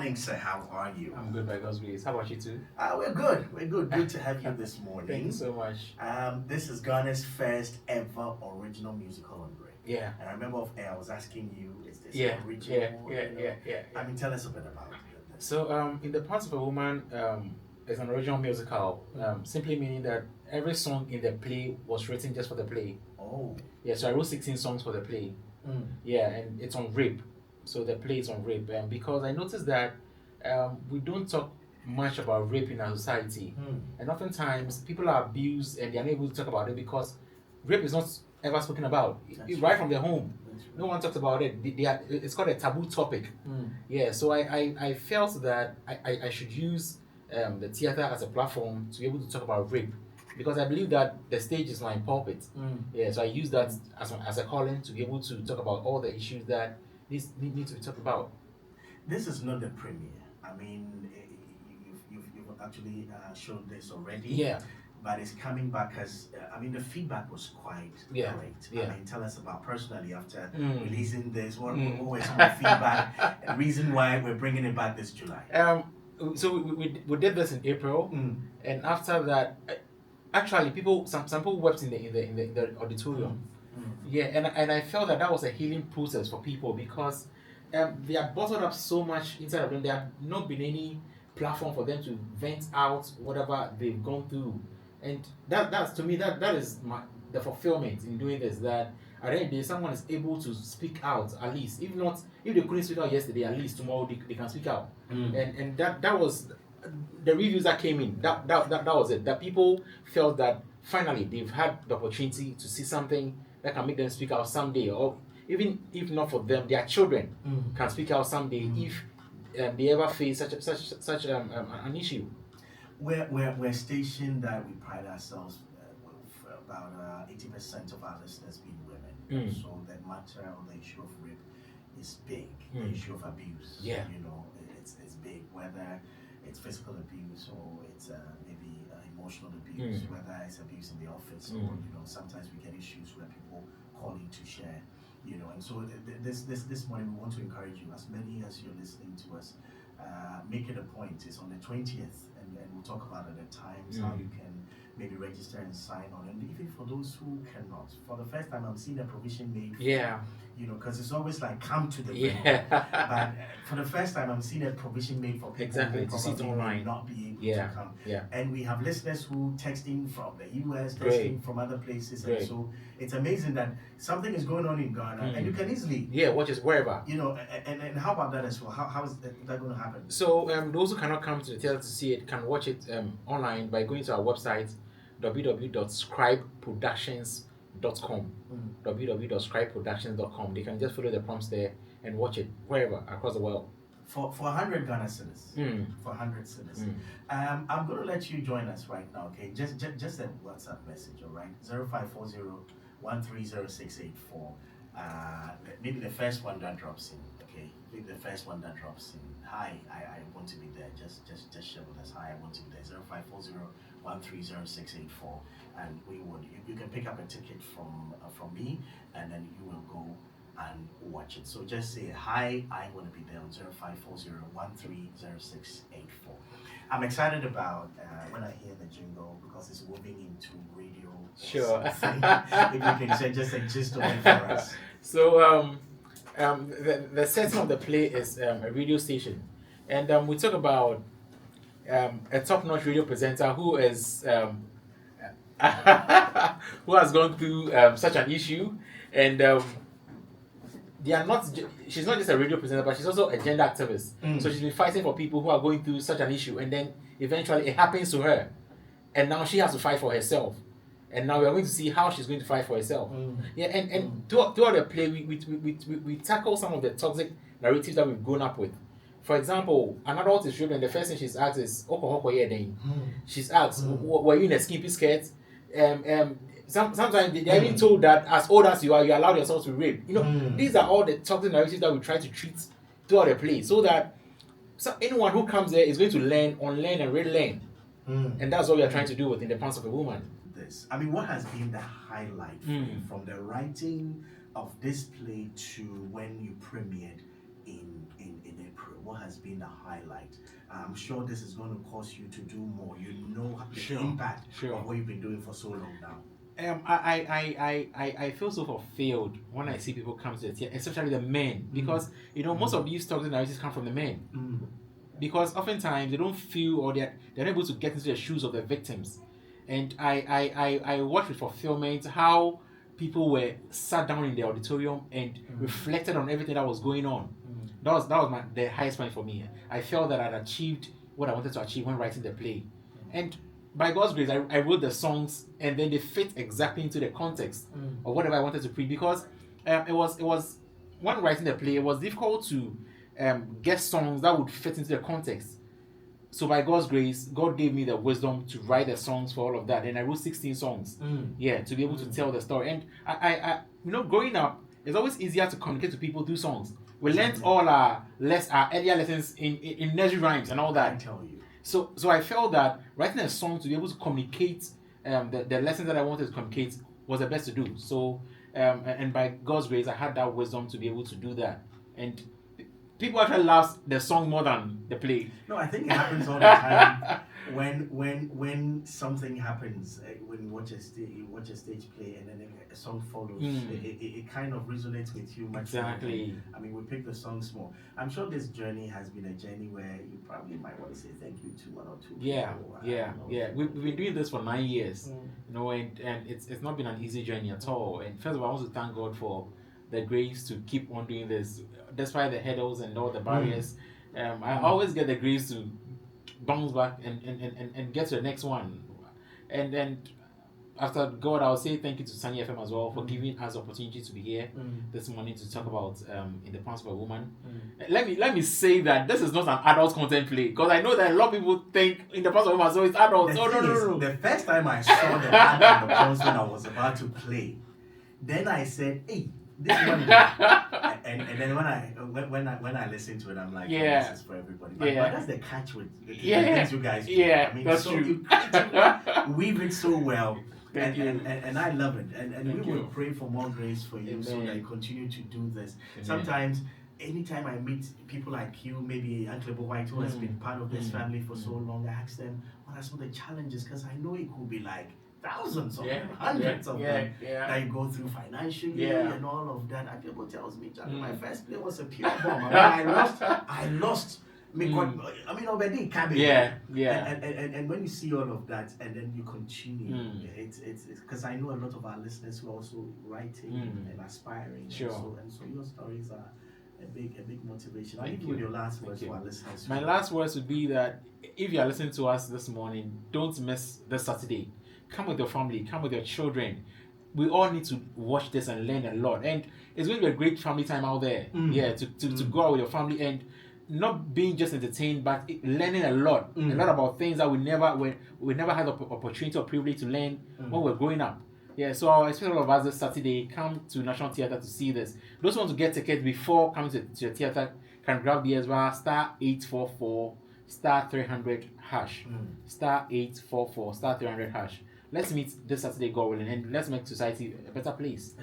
morning, sir. How are you? I'm good by God's grace. How about you too? We're good. We're good. Good to have you this morning. Thank you so much. This is Ghana's first ever original musical on Break. Yeah. And I remember I was asking you, is this Yeah. original? Yeah. I mean, tell us a bit about this. So, in the Parts of a Woman, is an original musical. Simply meaning that every song in the play was written just for the play. Oh. Yeah. So I wrote 16 songs for the play. Yeah, and it's on rape. So the play is on rape, because I noticed that we don't talk much about rape in our society, and oftentimes people are abused and they are unable to talk about it because rape is not ever spoken about. Right from their home, no one talks about it. It's called a taboo topic. Yeah, so I felt that I should use the theater as a platform to be able to talk about rape, because I believe that the stage is my pulpit. Yeah, so I use that as a calling to be able to talk about all the issues that need to be talked about. This is not the premiere. I mean, you've actually shown this already. Yeah. But it's coming back as I mean, the feedback was quite great. Yeah. I mean, tell us about personally after releasing this. What was some of the feedback and reason why we're bringing it back this July? So we did this in April, and after that, actually, some people wept in the auditorium. Yeah, and I felt that was a healing process for people, because they are bottled up so much inside of them. There have not been any platform for them to vent out whatever they've gone through, and that's to me that is the fulfillment in doing this. That at the end of the day, someone is able to speak out, at least if they couldn't speak out yesterday, at least tomorrow they can speak out. And that was the reviews that came in. That was it. That people felt that finally they've had the opportunity to see something that can make them speak out someday, or even if not for them, their children can speak out someday if they ever face such an issue. We're stationed that we pride ourselves with about 80% of our listeners being women. So the matter or the issue of rape is big. The issue of abuse, it's big. Whether it's physical abuse or it's maybe emotional abuse, whether it's abuse in the office or sometimes we get issues where people call in to share. And so this morning we want to encourage you, as many as you're listening to us, make it a point. It's on the 20th, and we'll talk about it at times, how you can maybe register and sign on. And even for those who cannot, for the first time I'm seeing a provision made for, because it's always like come to the venue. But for the first time I'm seeing a provision made for people who probably may not be able to come. And we have listeners who texting from the US, texting from other places, and so it's amazing that something is going on in Ghana, and you can easily watch it wherever. And how about that as well? How is that going to happen? So those who cannot come to the theater to see it can watch it online by going to our website, www.scribeproductions.com. www.scribeproductions.com. They can just follow the prompts there and watch it wherever across the world. For 100 Ghana cedis. For 100 cedis. I'm going to let you join us right now, okay? Just a WhatsApp message, all right? 0540-130-684. Maybe the first one that drops in, okay? Maybe the first one that drops in. Hi, I want to be there. Just share with us. Hi, I want to be there. 0540-130-684. And you can pick up a ticket from me, and then you will go and watch it. So just say, hi, I want to be there on 0540-130-684. I'm excited about when I hear the jingle, because it's moving into radio. Sure. If you can share just a gist of it for us. So the setting of the play is a radio station, and we talk about a top-notch radio presenter who is who has gone through such an issue, and she's not just a radio presenter, but she's also a gender activist. So she's been fighting for people who are going through such an issue, and then eventually it happens to her, and now she has to fight for herself. And now we are going to see how she's going to fight for herself. And throughout the play, we tackle some of the toxic narratives that we've grown up with. For example, an adult is raped, and the first thing she's asked is, she's asked, were you in a skimpy skirt? Sometimes they're even told that as old as you are, you allowed yourself to rape. These are all the toxic narratives that we try to treat throughout the play, so that anyone who comes there is going to learn, unlearn, and relearn. And that's what we are trying to do within the Pants of a Woman. I mean, what has been the highlight for you from the writing of this play to when you premiered in April? What has been the highlight? I'm sure this is going to cause you to do more. You know the impact of what you've been doing for so long now. I feel so fulfilled when I see people come to the theater, especially the men, because most of these stories and narratives come from the men. Because oftentimes they don't feel, or they're not able to get into the shoes of the victims. And I watch with fulfillment how people were sat down in the auditorium and reflected on everything that was going on. That was the highest point for me. I felt that I'd achieved what I wanted to achieve when writing the play. And by God's grace, I wrote the songs, and then they fit exactly into the context of whatever I wanted to preach. Because it was when writing the play, it was difficult to get songs that would fit into the context. So by God's grace, God gave me the wisdom to write the songs for all of that, and I wrote 16 songs. To be able to tell the story. And I growing up, it's always easier to communicate to people through songs. We learned all our earlier lessons in nursery rhymes and all that. I tell you. So I felt that writing a song to be able to communicate the lessons that I wanted to communicate was the best to do. So and by God's grace, I had that wisdom to be able to do that. And people actually love the song more than the play. No, I think it happens all the time. when something happens, when you watch a stage play and then a song follows, it kind of resonates with you much. Exactly. More. I mean, we pick the songs more. I'm sure this journey has been a journey where you probably might want to say thank you to one or two people. Yeah. We've been doing this for 9 years, and it's not been an easy journey at all. And first of all, I want to thank God for the grace to keep on doing this, despite the hurdles and all the barriers. I always get the grace to bounce back and get to the next one. And then after God, I'll say thank you to Sunny FM as well for giving us the opportunity to be here this morning to talk about In the Pants of a Woman. Let me say that this is not an adult content play, because I know that a lot of people think In the Pants of a Woman, so it's adult. No. The first time I saw the ad on the post when I was about to play, then I said, hey, this one, and then when I listen to it, I'm like, this is for everybody. But that's the catch with the things you guys do. Yeah, I mean, that's so true. You weave it so well. Thank you. And I love it. And we will you. pray for more grace for you. Amen. So that you continue to do this. Amen. Sometimes, anytime I meet people like you, maybe Uncle White, who has been part of this family for so long, I ask them, what are some of the challenges? Because I know it could be like thousands of them, hundreds of them that you go through financially and all of that. And people tells me, my first play was a pure bomb. I mean, I lost. Already cabbage. And when you see all of that, and then you continue, it's because I know a lot of our listeners who are also writing and aspiring. Sure. And so your stories are a big motivation. I'll leave you with your last words for our listeners. My last words would be that if you are listening to us this morning, don't miss this Saturday. Come with your family, come with your children. We all need to watch this and learn a lot. And it's going to be a great family time out there. To go out with your family and not being just entertained, but learning a lot about things that we never had the opportunity or privilege to learn when we were growing up. So I expect all of us this Saturday, come to National Theatre to see this. Those who want to get tickets before coming to the theatre can grab the Ezra *844 *300#. *844 *300#. Let's meet this Saturday, God willing, and let's make society a better place.